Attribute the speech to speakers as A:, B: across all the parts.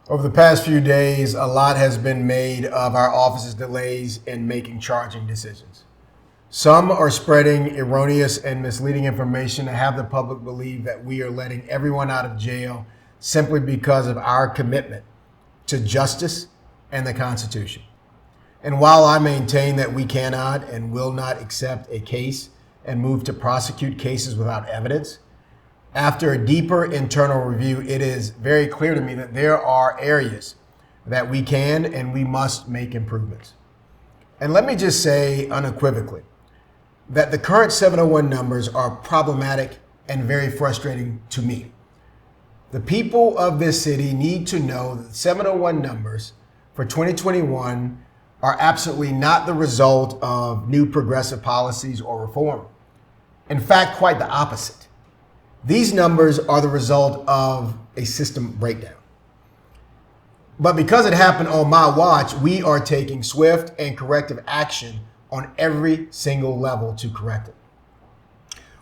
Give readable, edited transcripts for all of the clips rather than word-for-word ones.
A: Over the past few days, a lot has been made of our office's delays in making charging decisions. Some are spreading erroneous and misleading information to have the public believe that we are letting everyone out of jail simply because of our commitment to justice and the Constitution. And while I maintain that we cannot and will not accept a case and move to prosecute cases without evidence, after a deeper internal review, it is very clear to me that there are areas that we can and we must make improvements. And let me just say unequivocally that the current 701 numbers are problematic and very frustrating to me. The people of this city need to know that the 701 numbers for 2021 are absolutely not the result of new progressive policies or reform. In fact, quite the opposite. These numbers are the result of a system breakdown. But because it happened on my watch, we are taking swift and corrective action on every single level to correct it.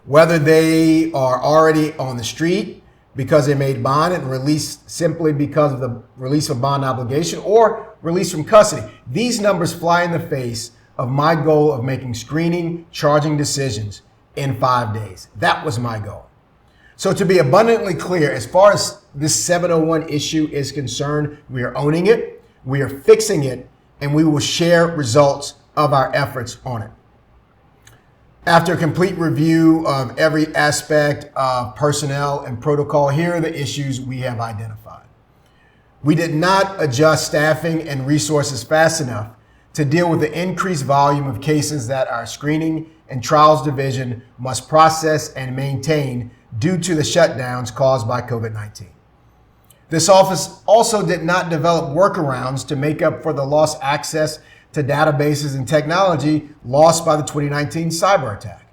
A: Whether they are already on the street because they made bond and released simply because of the release of bond obligation or release from custody, these numbers fly in the face of my goal of making screening, charging decisions in 5 days. That was my goal. So to be abundantly clear, as far as this 701 issue is concerned, we are owning it, we are fixing it, and we will share results of our efforts on it. After a complete review of every aspect of personnel and protocol, here are the issues we have identified. We did not adjust staffing and resources fast enough to deal with the increased volume of cases that our screening and trials division must process and maintain due to the shutdowns caused by COVID-19. This office also did not develop workarounds to make up for the lost access to databases and technology lost by the 2019 cyber attack.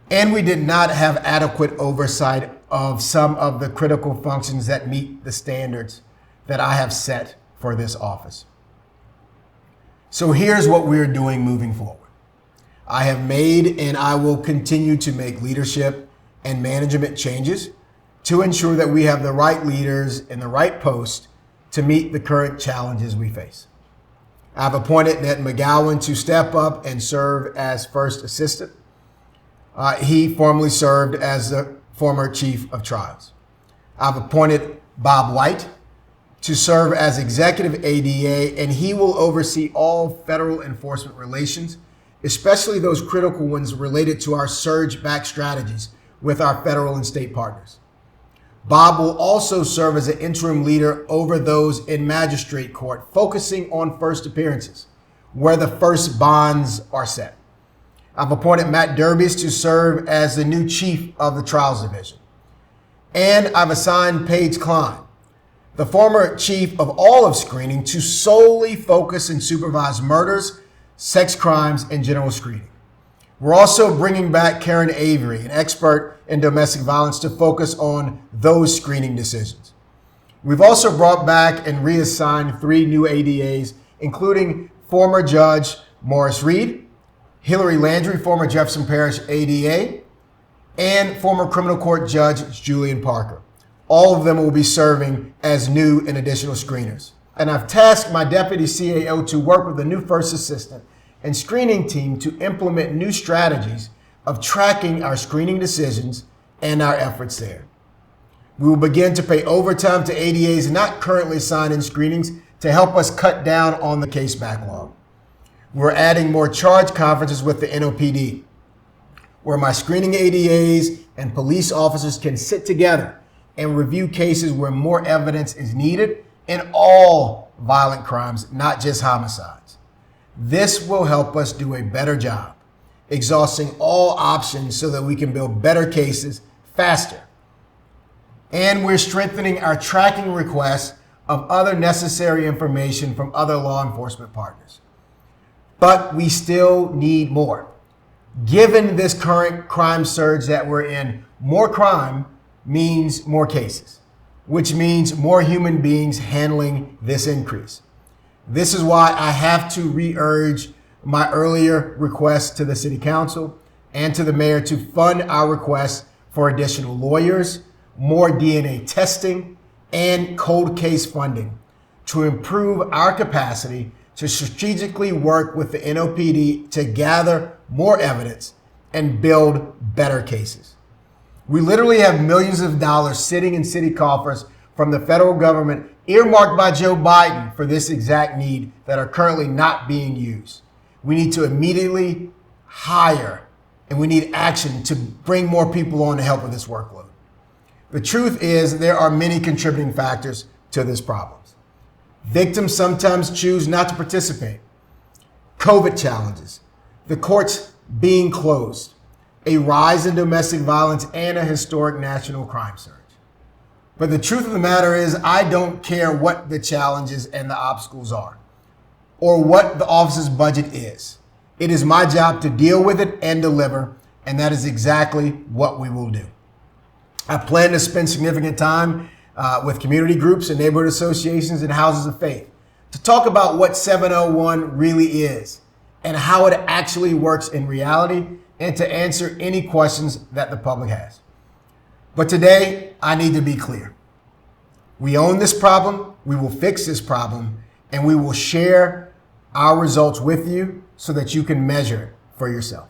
A: And we did not have adequate oversight of some of the critical functions that meet the standards that I have set for this office. So here's what we're doing moving forward. I have made and I will continue to make leadership and management changes to ensure that we have the right leaders in the right post to meet the current challenges we face. I've appointed Ned McGowan to step up and serve as first assistant. He formerly served as the former chief of trials. I've appointed Bob White to serve as executive ADA, and he will oversee all federal enforcement relations, especially those critical ones related to our surge-back strategies with our federal and state partners. Bob will also serve as an interim leader over those in magistrate court, focusing on first appearances, where the first bonds are set. I've appointed Matt Derbies to serve as the new chief of the trials division. And I've assigned Paige Klein, the former chief of all of screening, to solely focus and supervise murders, sex crimes, and general screening. We're also bringing back Karen Avery, an expert in domestic violence, to focus on those screening decisions. We've also brought back and reassigned 3 new ADAs, including former Judge Morris Reed, Hillary Landry, former Jefferson Parish ADA, and former criminal court Judge Julian Parker. All of them will be serving as new and additional screeners. And I've tasked my deputy CAO to work with the new first assistant and screening team to implement new strategies of tracking our screening decisions and our efforts there. We will begin to pay overtime to ADAs not currently assigned in screenings to help us cut down on the case backlog. We're adding more charge conferences with the NOPD, where my screening ADAs and police officers can sit together and review cases where more evidence is needed in all violent crimes, not just homicides. This will help us do a better job, exhausting all options so that we can build better cases faster. And we're strengthening our tracking requests of other necessary information from other law enforcement partners. But we still need more. Given this current crime surge that we're in, more crime means more cases, which means more human beings handling this increase. This is why I have to re-urge my earlier request to the City Council and to the Mayor to fund our request for additional lawyers, more DNA testing, and cold case funding to improve our capacity to strategically work with the NOPD to gather more evidence and build better cases. We literally have millions of dollars sitting in city coffers from the federal government earmarked by Joe Biden for this exact need that are currently not being used. We need to immediately hire, and we need action to bring more people on to help with this workload. The truth is there are many contributing factors to this problem. Victims sometimes choose not to participate. COVID challenges, the courts being closed, a rise in domestic violence, and a historic national crime surge. But the truth of the matter is, I don't care what the challenges and the obstacles are, or what the office's budget is. It is my job to deal with it and deliver, and that is exactly what we will do. I plan to spend significant time with community groups and neighborhood associations and houses of faith to talk about what 701 really is and how it actually works in reality, and to answer any questions that the public has. But today, I need to be clear. We own this problem, we will fix this problem, and we will share our results with you so that you can measure it for yourself.